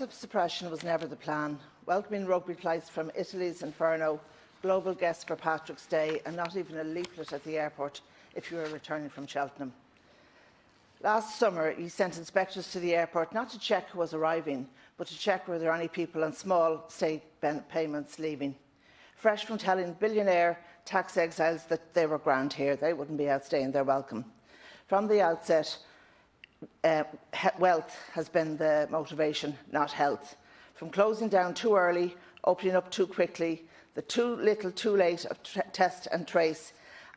Suppression was never the plan. Welcoming rugby flights from Italy's Inferno, global guests for Patrick's Day, and not even a leaflet at the airport if you were returning from Cheltenham. Last summer, he sent inspectors to the airport not to check who was arriving, but to check were there any people on small state payments leaving. Fresh from telling billionaire tax exiles that they were grand here, they wouldn't be outstaying their welcome. From the outset, wealth has been the motivation, not health. From closing down too early, opening up too quickly, the too little too late of test and trace,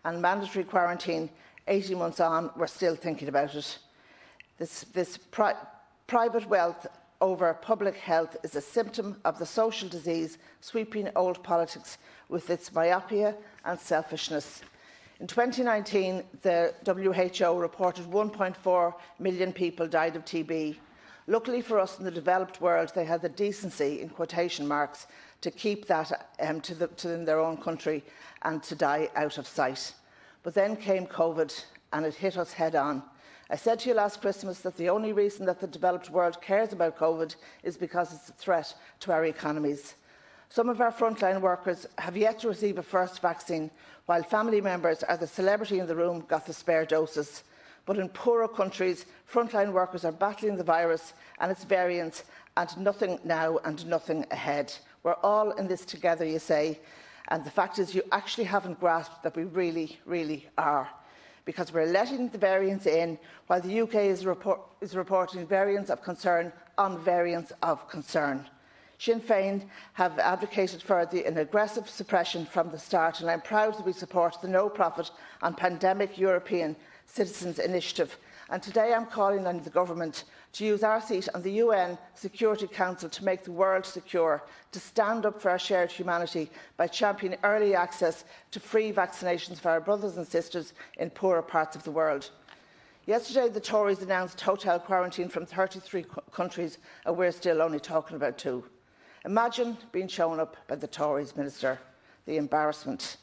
and mandatory quarantine 18 months on, we're still thinking about it. This private wealth over public health is a symptom of the social disease sweeping old politics with its myopia and selfishness. In 2019, the WHO reported 1.4 million people died of TB. Luckily for us in the developed world, they had the decency, in quotation marks, to keep that in their own country and to die out of sight. But then came COVID and it hit us head on. I said to you last Christmas that the only reason that the developed world cares about COVID is because it's a threat to our economies. Some of our frontline workers have yet to receive a first vaccine, while family members or the celebrity in the room got the spare doses. But in poorer countries, frontline workers are battling the virus and its variants, and nothing now and nothing ahead. We're all in this together, you say, and the fact is you actually haven't grasped that we really, really are, because we're letting the variants in while the UK is reporting variants of concern on variants of concern. Sinn Féin have advocated for an aggressive suppression from the start, and I'm proud that we support the No Profit on Pandemic European Citizens Initiative. And today I'm calling on the Government to use our seat on the UN Security Council to make the world secure, to stand up for our shared humanity by championing early access to free vaccinations for our brothers and sisters in poorer parts of the world. Yesterday, the Tories announced hotel quarantine from 33 countries, and we're still only talking about 2. Imagine being shown up by the Tories, Minister. The embarrassment.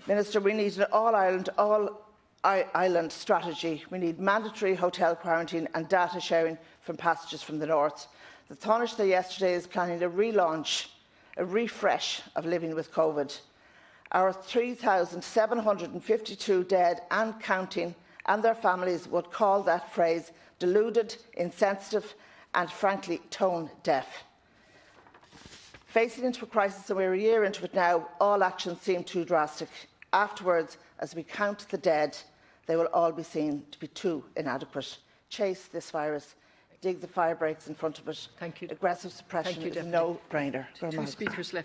Minister, we need an all-island strategy. We need mandatory hotel quarantine and data sharing from passengers from the north. The Taoiseach yesterday is planning a relaunch, a refresh of living with COVID. Our 3,752 dead and counting, and their families would call that phrase deluded, insensitive and frankly tone deaf. Facing into a crisis, and we're a year into it now, all actions seem too drastic. Afterwards, as we count the dead, they will all be seen to be too inadequate. Chase this virus, dig the fire breaks in front of it. Thank you. Aggressive suppression is a no-brainer. 2 speakers left.